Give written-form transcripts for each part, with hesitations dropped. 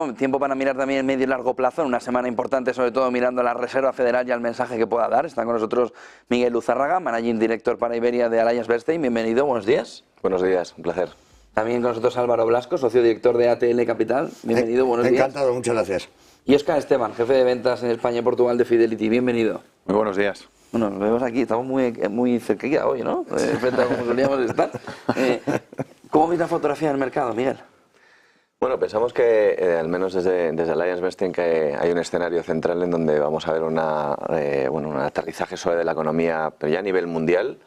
Tiempo para mirar también en medio y largo plazo, en una semana importante, sobre todo mirando a la Reserva Federal y al mensaje que pueda dar. Está con nosotros Miguel Luzárraga, Managing Director para Iberia de AllianceBernstein. Bienvenido, buenos días. Buenos días, un placer. También con nosotros Álvaro Blasco, socio director de ATL Capital. Bienvenido, buenos días. Encantado, muchas gracias. Y Óscar Esteban, jefe de ventas en España y Portugal de Fidelity. Bienvenido. Muy buenos días. Bueno, nos vemos aquí, estamos muy cerquita hoy, ¿no? Frente a como solíamos estar. ¿Cómo veis la fotografía del mercado, Miguel? Bueno, pensamos que, al menos desde AllianceBernstein, que hay un escenario central en donde vamos a ver un aterrizaje suave de la economía, pero ya a nivel mundial.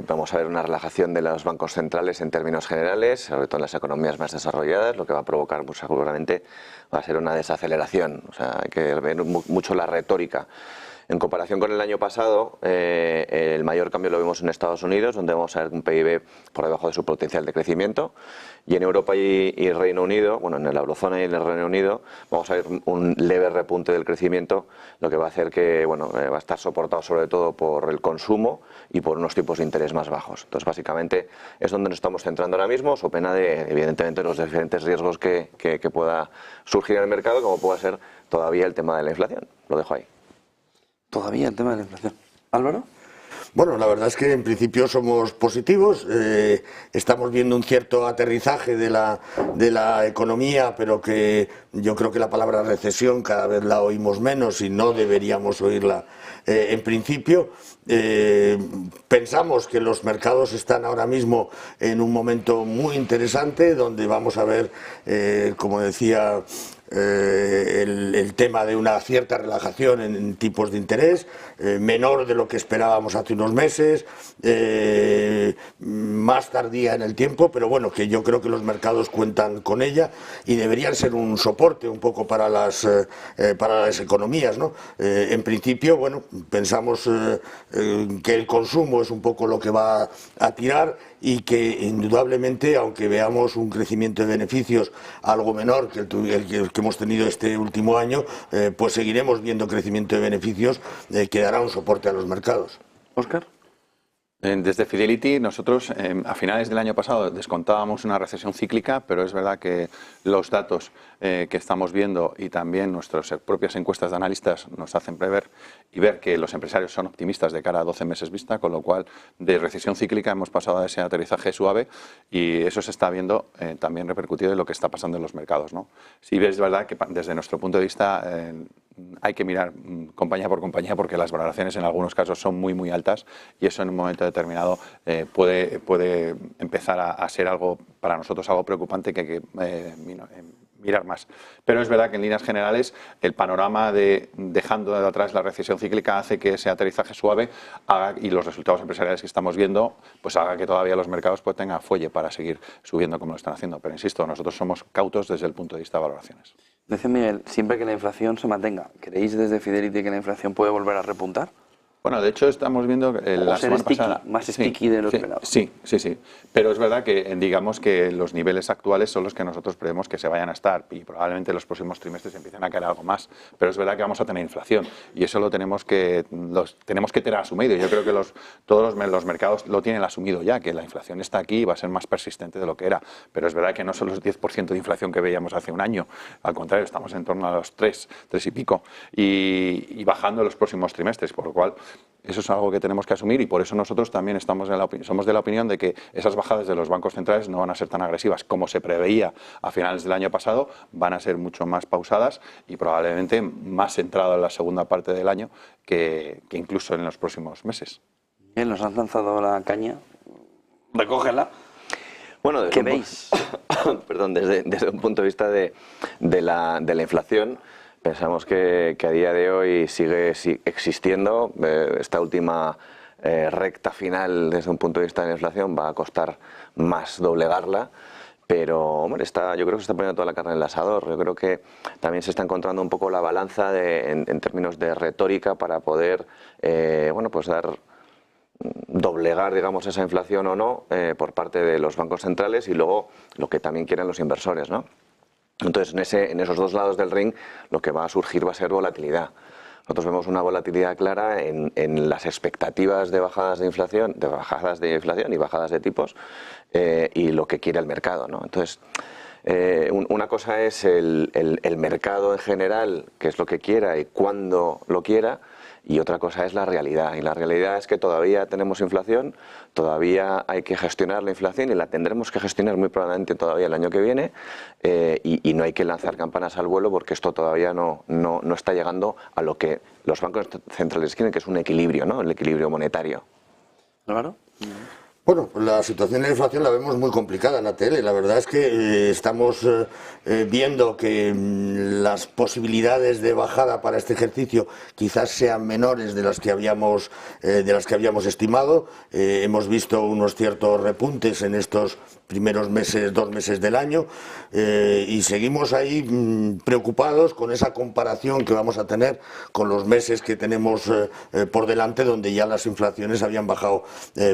Vamos a ver una relajación de los bancos centrales en términos generales, sobre todo en las economías más desarrolladas, lo que va a provocar pues, seguramente va a ser una desaceleración. O sea, hay que ver mucho la retórica. En comparación con el año pasado, el mayor cambio lo vemos en Estados Unidos, donde vamos a ver un PIB por debajo de su potencial de crecimiento. Y en Europa y Reino Unido, bueno, en la eurozona y en el Reino Unido, vamos a ver un leve repunte del crecimiento, lo que va a hacer que va a estar soportado sobre todo por el consumo y por unos tipos de interés más bajos. Entonces, básicamente, es donde nos estamos centrando ahora mismo, so pena de, evidentemente, los diferentes riesgos que pueda surgir en el mercado, como pueda ser todavía el tema de la inflación. Lo dejo ahí. Todavía el tema de la inflación. ¿Álvaro? Bueno, la verdad es que en principio somos positivos, estamos viendo un cierto aterrizaje de la economía, pero que yo creo que la palabra recesión cada vez la oímos menos y no deberíamos oírla en principio. Pensamos que los mercados están ahora mismo en un momento muy interesante, donde vamos a ver, como decía, el tema de una cierta relajación en tipos de interés, menor de lo que esperábamos hace unos meses, más tardía en el tiempo, pero bueno, que yo creo que los mercados cuentan con ella y deberían ser un soporte un poco para las economías, ¿no? En principio, bueno, pensamos que el consumo es un poco lo que va a tirar y que indudablemente, aunque veamos un crecimiento de beneficios algo menor que el que hemos tenido este último año, pues seguiremos viendo crecimiento de beneficios que dará un soporte a los mercados. Óscar. Desde Fidelity, nosotros a finales del año pasado descontábamos una recesión cíclica, pero es verdad que los datos que estamos viendo y también nuestras propias encuestas de analistas nos hacen prever y ver que los empresarios son optimistas de cara a 12 meses vista, con lo cual de recesión cíclica hemos pasado a ese aterrizaje suave y eso se está viendo también repercutido en lo que está pasando en los mercados, ¿no? Sí, es verdad que desde nuestro punto de vista hay que mirar compañía por compañía porque las valoraciones en algunos casos son muy altas y eso en un momento determinado puede empezar a ser algo para nosotros algo preocupante que hay que mirar más. Pero es verdad que en líneas generales el panorama de dejando de atrás la recesión cíclica hace que ese aterrizaje suave haga, y los resultados empresariales que estamos viendo pues haga que todavía los mercados pues tengan fuelle para seguir subiendo como lo están haciendo. Pero insisto, nosotros somos cautos desde el punto de vista de valoraciones. Dice Miguel, siempre que la inflación se mantenga, ¿creéis desde Fidelity que la inflación puede volver a repuntar? Bueno, de hecho estamos viendo la semana pasada más sticky de lo esperado. Sí. Pero es verdad que digamos que los niveles actuales son los que nosotros prevemos que se vayan a estar y probablemente los próximos trimestres empiecen a caer algo más. Pero es verdad que vamos a tener inflación y eso lo tenemos que tener asumido. Yo creo que todos los mercados lo tienen asumido ya, que la inflación está aquí y va a ser más persistente de lo que era. Pero es verdad que no son los 10% de inflación que veíamos hace un año. Al contrario, estamos en torno a los 3 y pico y bajando en los próximos trimestres, por lo cual eso es algo que tenemos que asumir y por eso nosotros también somos de la opinión de que esas bajadas de los bancos centrales no van a ser tan agresivas como se preveía a finales del año pasado, van a ser mucho más pausadas y probablemente más centradas en la segunda parte del año que incluso en los próximos meses. Bien, nos han lanzado la caña, recógela. Bueno, ¿Qué veis? Perdón, desde un punto de vista de la inflación, pensamos que a día de hoy sigue existiendo. Esta última recta final desde un punto de vista de la inflación va a costar más doblegarla, pero hombre, yo creo que se está poniendo toda la carne en el asador. Yo creo que también se está encontrando un poco la balanza en términos de retórica para poder doblegar, digamos, esa inflación o no por parte de los bancos centrales y luego lo que también quieren los inversores, ¿no? Entonces, en esos dos lados del ring, lo que va a surgir va a ser volatilidad. Nosotros vemos una volatilidad clara en las expectativas de bajadas de inflación y bajadas de tipos y lo que quiere el mercado, ¿no? Entonces, Una cosa es el mercado en general, que es lo que quiera y cuándo lo quiera, y otra cosa es la realidad. Y la realidad es que todavía tenemos inflación, todavía hay que gestionar la inflación y la tendremos que gestionar muy probablemente todavía el año que viene, y no hay que lanzar campanas al vuelo porque esto todavía no está llegando a lo que los bancos centrales quieren, que es un equilibrio, ¿no? El equilibrio monetario. Claro. Bueno, la situación de la inflación la vemos muy complicada en ATL. La verdad es que estamos viendo que las posibilidades de bajada para este ejercicio quizás sean menores de las que habíamos estimado. Hemos visto unos ciertos repuntes en estos primeros meses, 2 meses del año, y seguimos ahí preocupados con esa comparación que vamos a tener con los meses que tenemos por delante, donde ya las inflaciones habían bajado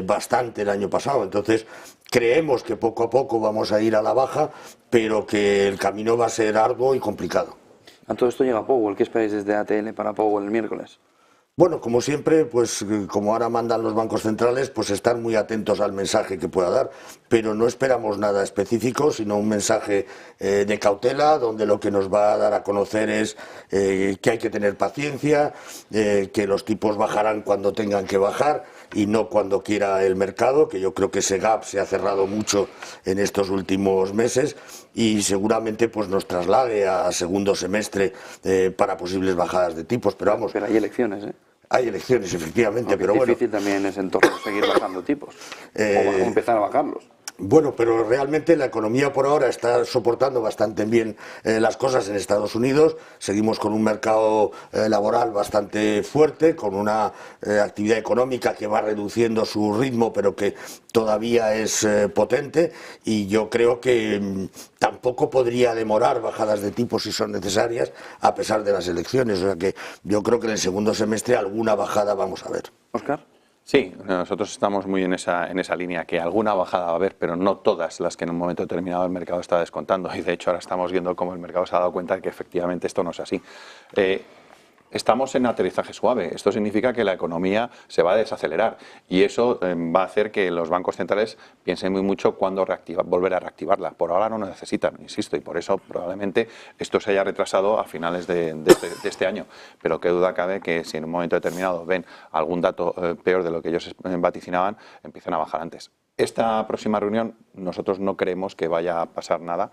bastante el año pasado. Entonces, creemos que poco a poco vamos a ir a la baja, pero que el camino va a ser arduo y complicado. A todo esto llega Powell. ¿Qué esperáis desde ATL para Powell el miércoles? Bueno, como siempre, pues como ahora mandan los bancos centrales, pues estar muy atentos al mensaje que pueda dar, pero no esperamos nada específico, sino un mensaje de cautela, donde lo que nos va a dar a conocer es que hay que tener paciencia, que los tipos bajarán cuando tengan que bajar y no cuando quiera el mercado, que yo creo que ese gap se ha cerrado mucho en estos últimos meses y seguramente pues nos traslade a segundo semestre para posibles bajadas de tipos, pero vamos. Pero hay elecciones, ¿eh? Hay elecciones, efectivamente, Aunque pero es bueno. difícil también en ese entorno seguir bajando tipos o empezar a bajarlos. Bueno, pero realmente la economía por ahora está soportando bastante bien las cosas en Estados Unidos. Seguimos con un mercado laboral bastante fuerte, con una actividad económica que va reduciendo su ritmo, pero que todavía es potente. Y yo creo que tampoco podría demorar bajadas de tipos si son necesarias, a pesar de las elecciones. O sea que yo creo que en el segundo semestre alguna bajada vamos a ver. Óscar. Sí, nosotros estamos muy en esa línea, que alguna bajada va a haber, pero no todas las que en un momento determinado el mercado está descontando. Y de hecho ahora estamos viendo cómo el mercado se ha dado cuenta de que efectivamente esto no es así. Estamos en aterrizaje suave. Esto significa que la economía se va a desacelerar y eso va a hacer que los bancos centrales piensen muy mucho cuándo volver a reactivarla. Por ahora no lo necesitan, insisto, y por eso probablemente esto se haya retrasado a finales de este año. Pero qué duda cabe que si en un momento determinado ven algún dato peor de lo que ellos vaticinaban, empiezan a bajar antes. Esta próxima reunión nosotros no creemos que vaya a pasar nada,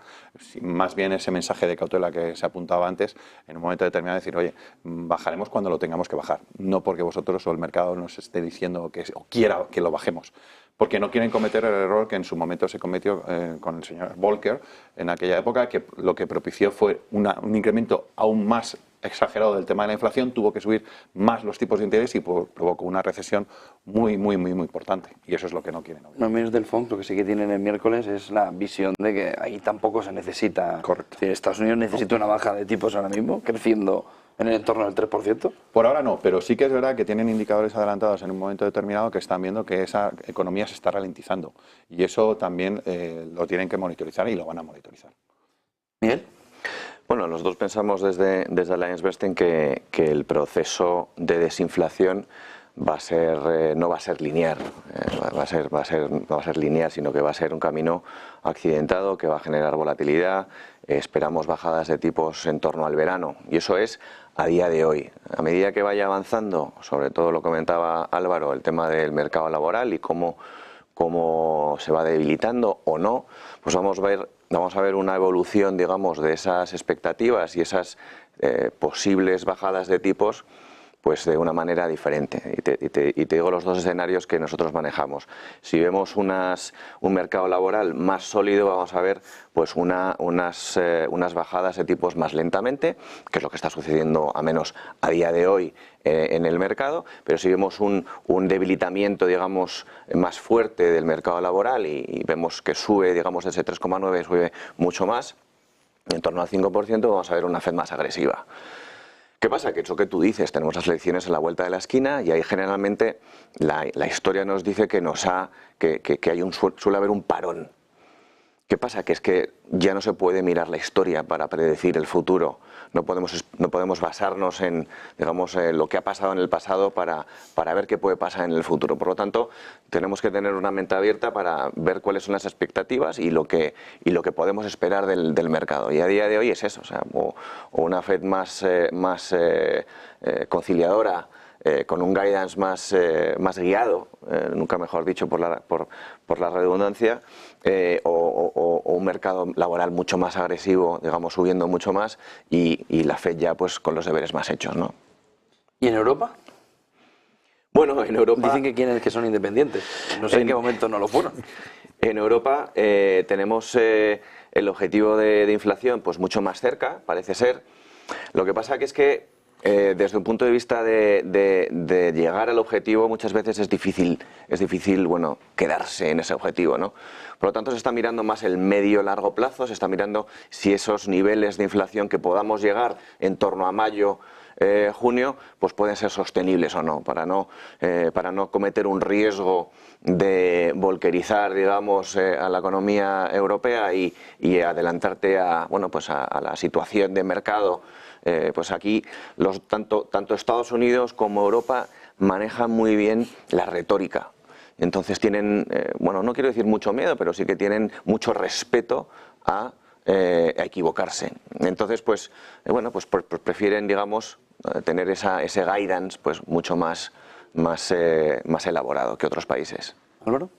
más bien ese mensaje de cautela que se apuntaba antes, en un momento determinado decir, oye, bajaremos cuando lo tengamos que bajar, no porque vosotros o el mercado nos esté diciendo o quiera que lo bajemos, porque no quieren cometer el error que en su momento se cometió con el señor Volcker en aquella época, que lo que propició fue un incremento aún más exagerado del tema de la inflación, tuvo que subir más los tipos de interés y provocó una recesión muy importante. Y eso es lo que no quieren. Los medios del FONC lo que sí que tienen el miércoles es la visión de que ahí tampoco se necesita. Correcto. Es decir, Estados Unidos necesita una baja de tipos ahora mismo, creciendo en el entorno del 3%. Por ahora no, pero sí que es verdad que tienen indicadores adelantados en un momento determinado que están viendo que esa economía se está ralentizando. Y eso también lo tienen que monitorizar y lo van a monitorizar. Miguel. Bueno, nosotros pensamos desde AllianceBernstein que el proceso de desinflación va a ser, no va a ser lineal, no va a ser lineal, sino que va a ser un camino accidentado que va a generar volatilidad. Esperamos bajadas de tipos en torno al verano y eso es a día de hoy. A medida que vaya avanzando, sobre todo lo comentaba Álvaro, el tema del mercado laboral y cómo se va debilitando o no, pues vamos a ver una evolución, digamos, de esas expectativas y esas posibles bajadas de tipos pues de una manera diferente. Y te digo los dos escenarios que nosotros manejamos. Si vemos un mercado laboral más sólido, vamos a ver pues unas bajadas de tipos más lentamente, que es lo que está sucediendo a menos a día de hoy en el mercado, pero si vemos un debilitamiento, digamos, más fuerte del mercado laboral y vemos que sube, digamos, de ese 3,9 sube mucho más, en torno al 5%, vamos a ver una Fed más agresiva. ¿Qué pasa? Que eso que tú dices, tenemos las elecciones a la vuelta de la esquina y ahí generalmente la historia nos dice que suele haber un parón. ¿Qué pasa? Que es que ya no se puede mirar la historia para predecir el futuro. No podemos basarnos en, digamos, lo que ha pasado en el pasado para ver qué puede pasar en el futuro. Por lo tanto, tenemos que tener una mente abierta para ver cuáles son las expectativas y lo que podemos esperar del mercado. Y a día de hoy es eso, o sea, o una Fed más conciliadora, con un guidance más guiado, nunca mejor dicho por la redundancia, o un mercado laboral mucho más agresivo, digamos, subiendo mucho más, y la Fed ya pues con los deberes más hechos, ¿no? ¿Y en Europa? Bueno, en Europa... Dicen que quieren que son independientes. No sé en qué momento no lo fueron. En Europa tenemos el objetivo de inflación pues mucho más cerca, parece ser. Lo que pasa que es que desde un punto de vista de llegar al objetivo muchas veces es difícil bueno, quedarse en ese objetivo, ¿no? Por lo tanto se está mirando más el medio-largo plazo, se está mirando si esos niveles de inflación que podamos llegar en torno a mayo, junio, pues pueden ser sostenibles o no, para no cometer un riesgo de volquerizar, digamos, a la economía europea y adelantarte a la situación de mercado. Pues aquí tanto Estados Unidos como Europa manejan muy bien la retórica. Entonces tienen, bueno, no quiero decir mucho miedo, pero sí que tienen mucho respeto a equivocarse. Entonces, pues prefieren, digamos, tener ese guidance pues mucho más elaborado que otros países. Álvaro.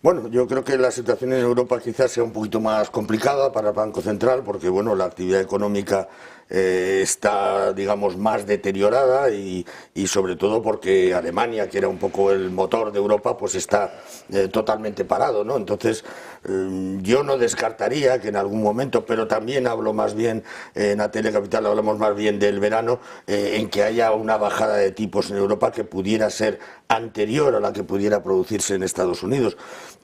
Bueno, yo creo que la situación en Europa quizás sea un poquito más complicada para el Banco Central porque, bueno, la actividad económica está, digamos, más deteriorada y sobre todo porque Alemania, que era un poco el motor de Europa, pues está totalmente parado, ¿no? Entonces, yo no descartaría que en algún momento, pero también hablo más bien, en ATL Capital hablamos más bien del verano, en que haya una bajada de tipos en Europa que pudiera ser anterior a la que pudiera producirse en Estados Unidos.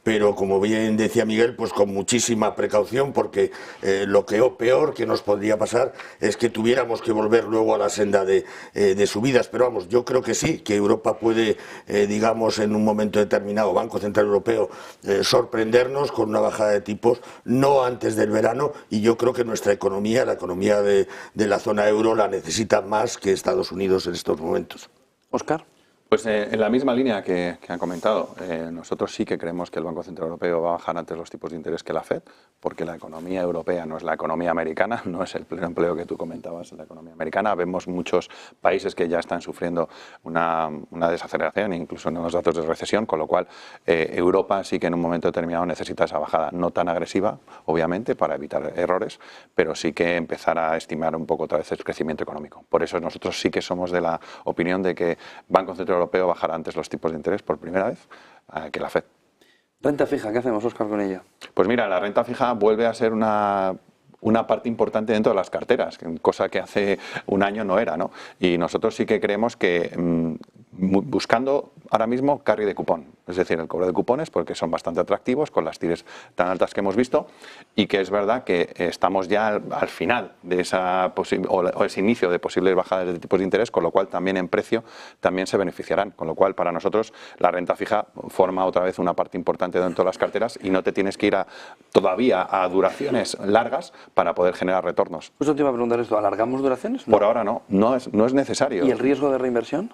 Pero como bien decía Miguel, pues con muchísima precaución porque lo peor que nos podría pasar es que tuviéramos que volver luego a la senda de subidas. Pero vamos, yo creo que sí, que Europa puede, digamos, en un momento determinado, Banco Central Europeo, sorprendernos con una bajada de tipos, no antes del verano, y yo creo que nuestra economía, la economía de la zona euro, la necesita más que Estados Unidos en estos momentos. Óscar. Pues en la misma línea que han comentado, nosotros sí que creemos que el Banco Central Europeo va a bajar antes los tipos de interés que la Fed, porque la economía europea no es la economía americana, no es el pleno empleo que tú comentabas en la economía americana. Vemos muchos países que ya están sufriendo una desaceleración, incluso en los datos de recesión, con lo cual Europa sí que en un momento determinado necesita esa bajada, no tan agresiva, obviamente, para evitar errores, pero sí que empezar a estimar un poco otra vez el crecimiento económico. Por eso nosotros sí que somos de la opinión de que Banco Central Europeo bajará antes los tipos de interés por primera vez que la Fed. Renta fija, ¿qué hacemos, Óscar, con ella? Pues mira, la renta fija vuelve a ser una parte importante dentro de las carteras, cosa que hace un año no era, ¿no? Y nosotros sí que creemos que buscando ahora mismo carry de cupón, es decir, el cobro de cupones, porque son bastante atractivos con las tires tan altas que hemos visto, y que es verdad que estamos ya al final de ese inicio de posibles bajadas de tipos de interés, con lo cual también en precio también se beneficiarán, con lo cual para nosotros la renta fija forma otra vez una parte importante dentro de las carteras y no te tienes que ir todavía a duraciones largas para poder generar retornos. Pues te iba a preguntar esto, ¿alargamos duraciones? Por ahora no es necesario. ¿Y el riesgo de reinversión?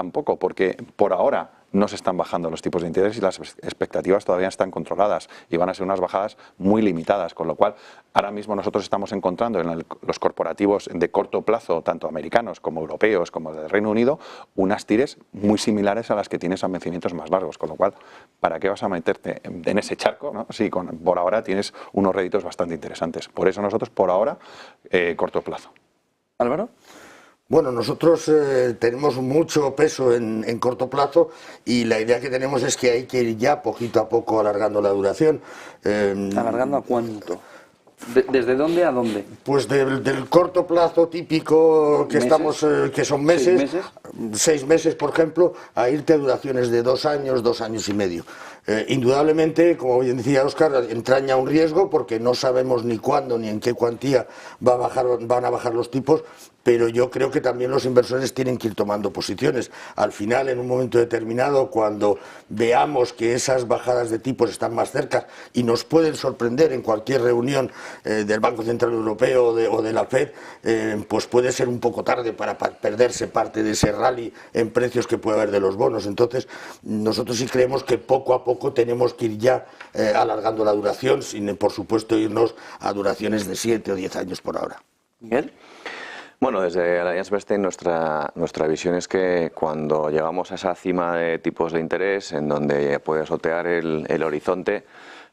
Tampoco, porque por ahora no se están bajando los tipos de interés y las expectativas todavía están controladas y van a ser unas bajadas muy limitadas, con lo cual ahora mismo nosotros estamos encontrando en los corporativos de corto plazo, tanto americanos como europeos como del Reino Unido, unas tires muy similares a las que tienes a vencimientos más largos, con lo cual, ¿para qué vas a meterte en ese charco, ¿no? Si por ahora tienes unos réditos bastante interesantes? Por eso nosotros por ahora corto plazo. Álvaro. Bueno, nosotros tenemos mucho peso en corto plazo y la idea que tenemos es que hay que ir ya poquito a poco alargando la duración. ¿Alargando a cuánto? ¿Desde dónde a dónde? Pues del corto plazo típico que estamos, que son meses, 6 meses, por ejemplo, a irte a duraciones de 2 años, 2 años y medio. Indudablemente, como bien decía Óscar, entraña un riesgo porque no sabemos ni cuándo ni en qué cuantía van a bajar los tipos, pero yo creo que también los inversores tienen que ir tomando posiciones. Al final, en un momento determinado, cuando veamos que esas bajadas de tipos están más cerca y nos pueden sorprender en cualquier reunión del Banco Central Europeo o de la FED, pues puede ser un poco tarde para perderse parte de ese rally en precios que puede haber de los bonos. Entonces, nosotros sí creemos que poco a poco tenemos que ir ya alargando la duración, sin, por supuesto, irnos a duraciones de 7 o 10 años por ahora. ¿Miguel? Bueno, desde AllianceBernstein nuestra visión es que cuando llegamos a esa cima de tipos de interés, en donde puedes otear el horizonte,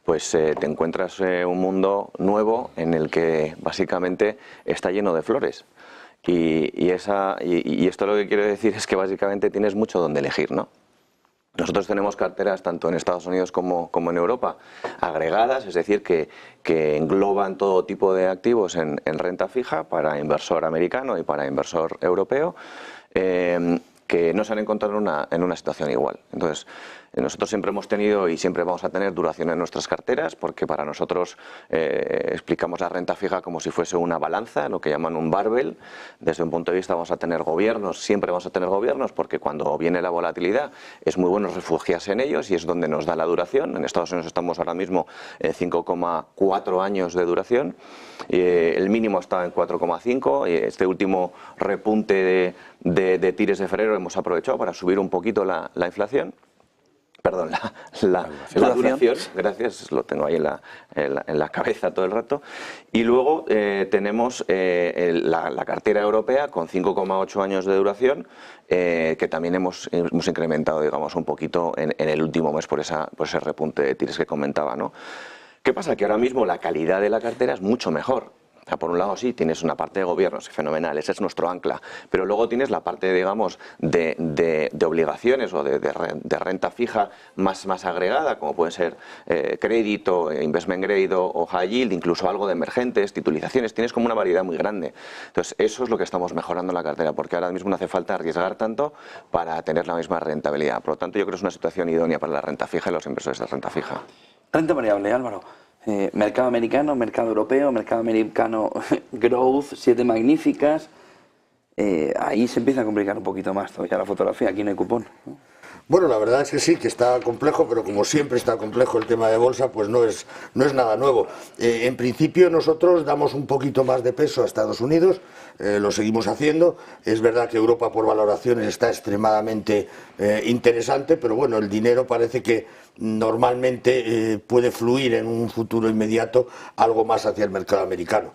pues te encuentras un mundo nuevo en el que básicamente está lleno de flores. Y esto lo que quiero decir es que básicamente tienes mucho donde elegir, ¿no? Nosotros tenemos carteras tanto en Estados Unidos como en Europa agregadas, es decir, que engloban todo tipo de activos en renta fija para inversor americano y para inversor europeo, que no se han encontrado en una situación igual. Entonces, nosotros siempre hemos tenido y siempre vamos a tener duración en nuestras carteras, porque para nosotros explicamos la renta fija como si fuese una balanza, lo que llaman un barbell. Desde un punto de vista vamos a tener gobiernos, siempre vamos a tener gobiernos, porque cuando viene la volatilidad es muy bueno refugiarse en ellos y es donde nos da la duración. En Estados Unidos estamos ahora mismo en 5,4 años de duración, el mínimo está en 4,5, este último repunte de tires de febrero hemos aprovechado para subir un poquito la inflación. Perdón, la duración, gracias, lo tengo ahí en la cabeza todo el rato. Y luego tenemos la cartera europea con 5,8 años de duración, que también hemos incrementado, digamos, un poquito en el último mes por ese repunte de tires que comentaba, ¿no? ¿Qué pasa? Que ahora mismo la calidad de la cartera es mucho mejor. O sea, por un lado sí, tienes una parte de gobiernos fenomenal, ese es nuestro ancla, pero luego tienes la parte, digamos, de obligaciones o de renta fija más agregada, como pueden ser crédito, investment grade o high yield, incluso algo de emergentes, titulizaciones, tienes como una variedad muy grande. Entonces, eso es lo que estamos mejorando en la cartera, porque ahora mismo no hace falta arriesgar tanto para tener la misma rentabilidad. Por lo tanto, yo creo que es una situación idónea para la renta fija y los inversores de renta fija. Renta variable, Álvaro. Mercado americano, mercado europeo, mercado americano growth, 7 magníficas. Ahí se empieza a complicar un poquito más todavía la fotografía, aquí no hay cupón, ¿no? Bueno, la verdad es que sí, que está complejo, pero como siempre está complejo el tema de bolsa, pues no es nada nuevo. En principio nosotros damos un poquito más de peso a Estados Unidos, lo seguimos haciendo. Es verdad que Europa por valoraciones está extremadamente interesante, pero bueno, el dinero parece que normalmente puede fluir en un futuro inmediato algo más hacia el mercado americano.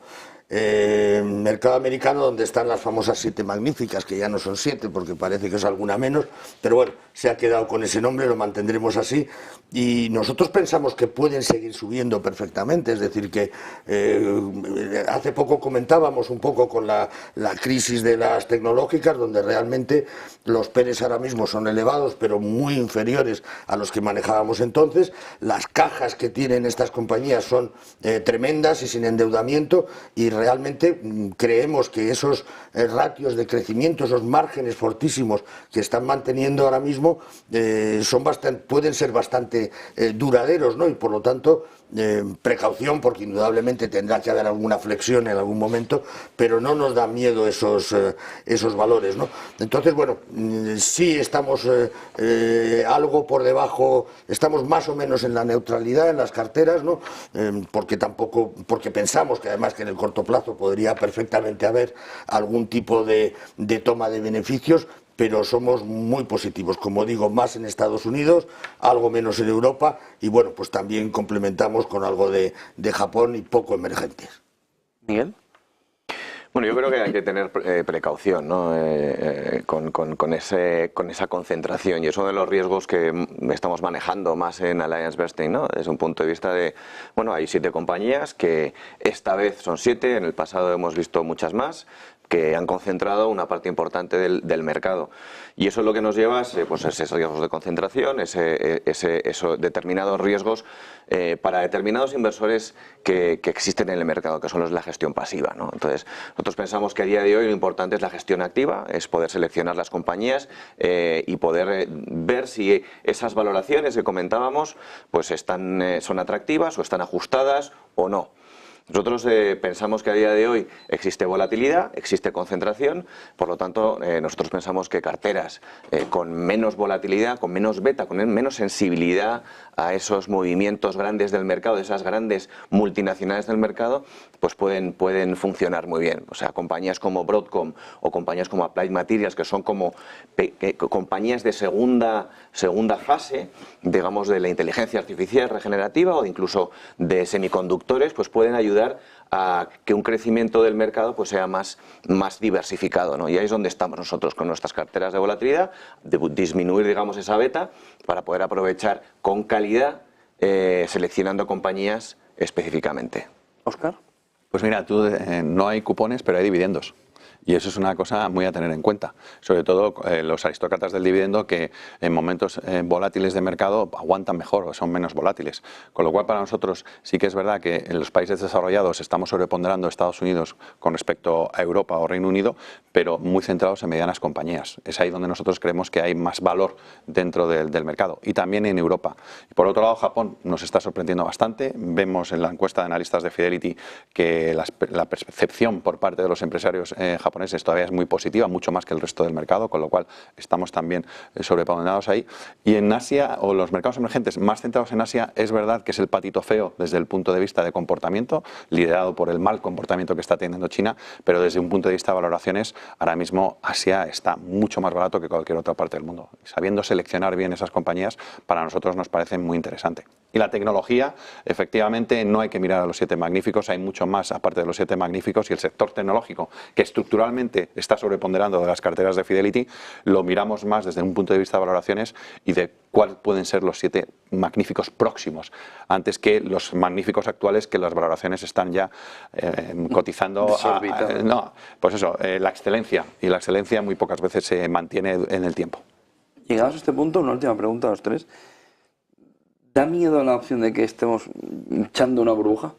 Mercado americano, donde están las famosas 7 magníficas, que ya no son 7 porque parece que es alguna menos, pero bueno, se ha quedado con ese nombre, lo mantendremos así, y nosotros pensamos que pueden seguir subiendo perfectamente. Es decir, que hace poco comentábamos un poco con la crisis de las tecnológicas, donde realmente los PERs ahora mismo son elevados, pero muy inferiores a los que manejábamos entonces. Las cajas que tienen estas compañías son tremendas y sin endeudamiento, y realmente creemos que esos ratios de crecimiento, esos márgenes fortísimos que están manteniendo ahora mismo, pueden ser bastante duraderos, ¿no? Y por lo tanto, precaución, porque indudablemente tendrá que haber alguna flexión en algún momento, pero no nos da miedo esos valores, ¿no? Entonces, bueno, sí estamos algo por debajo, estamos más o menos en la neutralidad en las carteras, ¿no? Porque pensamos que además que en el corto plazo podría perfectamente haber algún tipo de toma de beneficios, pero somos muy positivos, como digo, más en Estados Unidos, algo menos en Europa, y bueno, pues también complementamos con algo de Japón y poco emergentes. Miguel. Bueno, yo creo que hay que tener precaución, ¿no? con esa concentración, y es uno de los riesgos que estamos manejando más en AllianceBernstein, ¿no? Desde un punto de vista de, bueno, hay 7 compañías que esta vez son 7, en el pasado hemos visto muchas más, que han concentrado una parte importante del mercado. Y eso es lo que nos lleva a esos riesgos de concentración, esos determinados riesgos para determinados inversores que existen en el mercado, que son los de la gestión pasiva, ¿no? Entonces, nosotros pensamos que a día de hoy lo importante es la gestión activa, es poder seleccionar las compañías y poder ver si esas valoraciones que comentábamos pues son atractivas o están ajustadas o no. Nosotros pensamos que a día de hoy existe volatilidad, existe concentración, por lo tanto nosotros pensamos que carteras con menos volatilidad, con menos beta, con menos sensibilidad a esos movimientos grandes del mercado, de esas grandes multinacionales del mercado, pues pueden funcionar muy bien. O sea, compañías como Broadcom o compañías como Applied Materials, que son como compañías de segunda fase, digamos, de la inteligencia artificial regenerativa o incluso de semiconductores, pues pueden ayudar a que un crecimiento del mercado pues sea más diversificado, ¿no? Y ahí es donde estamos nosotros con nuestras carteras de volatilidad, de disminuir, digamos, esa beta para poder aprovechar con calidad seleccionando compañías específicamente. ¿Óscar? Pues mira, no hay cupones, pero hay dividendos. Y eso es una cosa muy a tener en cuenta, sobre todo los aristócratas del dividendo que en momentos volátiles de mercado aguantan mejor o son menos volátiles. Con lo cual para nosotros sí que es verdad que en los países desarrollados estamos sobreponderando a Estados Unidos con respecto a Europa o Reino Unido, pero muy centrados en medianas compañías. Es ahí donde nosotros creemos que hay más valor dentro del mercado y también en Europa. Y por otro lado, Japón nos está sorprendiendo bastante. Vemos en la encuesta de analistas de Fidelity que la percepción por parte de los empresarios japoneses todavía es muy positiva, mucho más que el resto del mercado, con lo cual estamos también sobreponderados ahí. Y en Asia, o los mercados emergentes más centrados en Asia, es verdad que es el patito feo desde el punto de vista de comportamiento, liderado por el mal comportamiento que está teniendo China, pero desde un punto de vista de valoraciones, ahora mismo Asia está mucho más barato que cualquier otra parte del mundo. Sabiendo seleccionar bien esas compañías, para nosotros nos parece muy interesante. Y la tecnología, efectivamente, no hay que mirar a los 7 magníficos, hay mucho más aparte de los 7 magníficos, y el sector tecnológico, que estructuralmente está sobreponderando de las carteras de Fidelity, lo miramos más desde un punto de vista de valoraciones y de cuáles pueden ser los 7 magníficos próximos, antes que los magníficos actuales, que las valoraciones están ya cotizando no, pues eso, la excelencia, y la excelencia muy pocas veces se mantiene en el tiempo. Llegados a este punto, una última pregunta a los tres. ¿Da miedo la opción de que estemos echando una burbuja?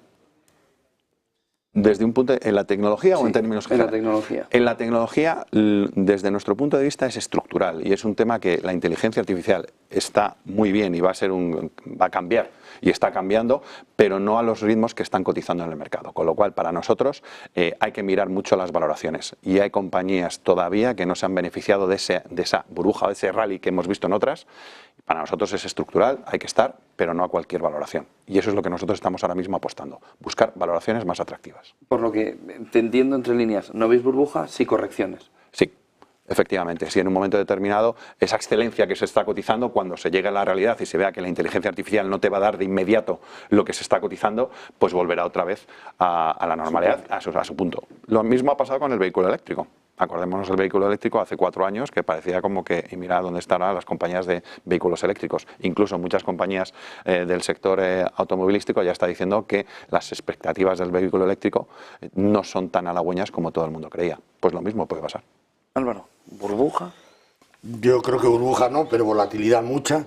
Desde un punto ¿en la tecnología o en términos generales? En la tecnología. En la tecnología, desde nuestro punto de vista, es estructural y es un tema que la inteligencia artificial está muy bien y va a cambiar y está cambiando, pero no a los ritmos que están cotizando en el mercado. Con lo cual, para nosotros hay que mirar mucho las valoraciones y hay compañías todavía que no se han beneficiado de esa burbuja, de ese rally que hemos visto en otras. Para nosotros es estructural, hay que estar, pero no a cualquier valoración. Y eso es lo que nosotros estamos ahora mismo apostando, buscar valoraciones más atractivas. Por lo que te entiendo entre líneas, ¿no veis burbuja? Sí correcciones. Sí, efectivamente. Si en un momento determinado esa excelencia que se está cotizando, cuando se llegue a la realidad y se vea que la inteligencia artificial no te va a dar de inmediato lo que se está cotizando, pues volverá otra vez a la normalidad, a su punto. Lo mismo ha pasado con el vehículo eléctrico. Acordémonos del vehículo eléctrico hace 4 años que parecía como que, y mira dónde estarán las compañías de vehículos eléctricos. Incluso muchas compañías del sector automovilístico ya está diciendo que las expectativas del vehículo eléctrico no son tan halagüeñas como todo el mundo creía. Pues lo mismo puede pasar. Álvaro, ¿burbuja? Yo creo que burbuja no, pero volatilidad mucha,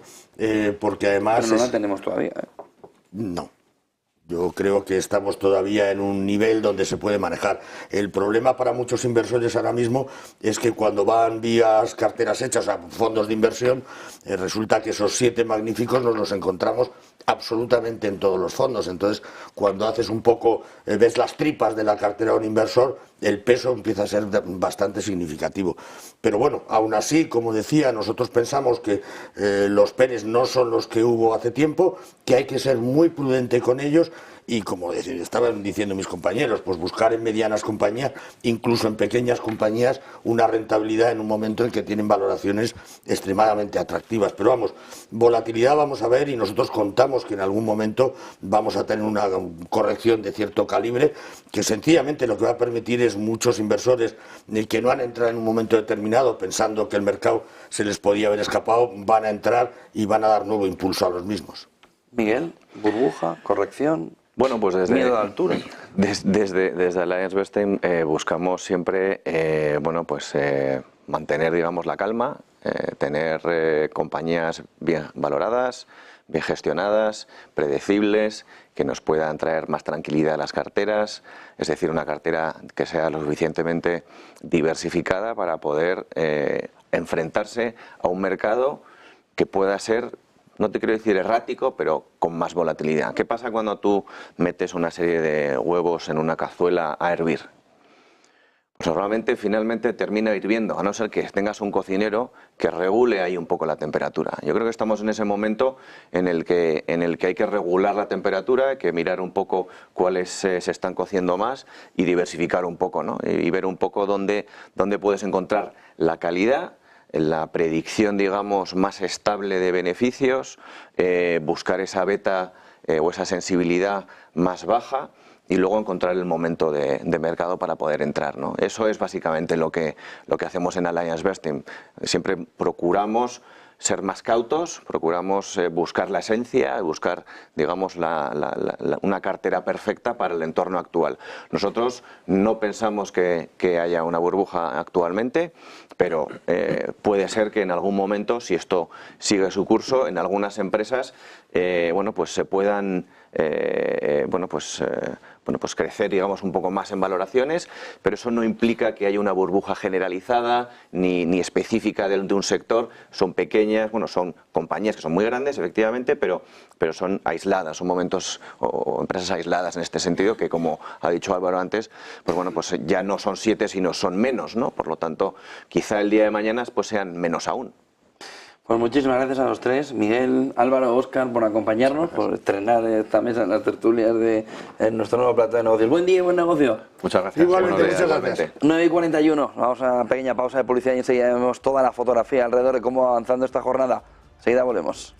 porque además... Pero no la tenemos todavía. No. Yo creo que estamos todavía en un nivel donde se puede manejar. El problema para muchos inversores ahora mismo es que cuando van vías carteras hechas, o sea, fondos de inversión, resulta que esos 7 magníficos nos los encontramos absolutamente en todos los fondos. Entonces, cuando haces un poco, ves las tripas de la cartera de un inversor, el peso empieza a ser bastante significativo. Pero bueno, aún así, como decía, nosotros pensamos que los PERES no son los que hubo hace tiempo, que hay que ser muy prudente con ellos y, como estaban diciendo mis compañeros, pues buscar en medianas compañías, incluso en pequeñas compañías, una rentabilidad en un momento en que tienen valoraciones extremadamente atractivas. Pero vamos, volatilidad vamos a ver, y nosotros contamos que en algún momento vamos a tener una corrección de cierto calibre, que sencillamente lo que va a permitir es muchos inversores que no han entrado en un momento determinado pensando que el mercado se les podía haber escapado, van a entrar y van a dar nuevo impulso a los mismos. Miguel, burbuja, corrección. Bueno, pues Miedo a la altura. Desde Alliance Bernstein buscamos siempre bueno, pues, mantener, digamos, la calma, tener compañías bien valoradas, bien gestionadas, predecibles, que nos puedan traer más tranquilidad a las carteras, es decir, una cartera que sea lo suficientemente diversificada para poder enfrentarse a un mercado que pueda ser, no te quiero decir errático, pero con más volatilidad. ¿Qué pasa cuando tú metes una serie de huevos en una cazuela a hervir? Pues normalmente, finalmente, termina hirviendo, a no ser que tengas un cocinero que regule ahí un poco la temperatura. Yo creo que estamos en ese momento en el que hay que regular la temperatura, hay que mirar un poco cuáles se están cociendo más y diversificar un poco, ¿no? Y ver un poco dónde puedes encontrar la calidad, la predicción, digamos, más estable de beneficios, buscar esa beta o esa sensibilidad más baja y luego encontrar el momento de mercado para poder entrar, ¿no? Eso es básicamente lo que hacemos en Alliance Bernstein. Siempre procuramos ser más cautos, procuramos buscar la esencia, buscar, digamos, una cartera perfecta para el entorno actual. Nosotros no pensamos que haya una burbuja actualmente, pero puede ser que en algún momento, si esto sigue su curso, en algunas empresas, bueno, pues se puedan pues crecer, digamos, un poco más en valoraciones, pero eso no implica que haya una burbuja generalizada ni específica de un sector. Son pequeñas, bueno, son compañías que son muy grandes, efectivamente, pero son aisladas, son momentos o empresas aisladas en este sentido, que, como ha dicho Álvaro antes, pues bueno, pues ya no son 7, sino son menos, ¿no? Por lo tanto, quizá el día de mañana pues sean menos aún. Pues muchísimas gracias a los tres, Miguel, Álvaro, Óscar, por acompañarnos, por estrenar esta mesa en las tertulias de nuestro nuevo plato de negocios. Buen día y buen negocio. Muchas gracias. Igualmente, Buenos días, muchas gracias. 9:41, vamos a una pequeña pausa de publicidad y enseguida vemos toda la fotografía alrededor de cómo va avanzando esta jornada. Enseguida volvemos.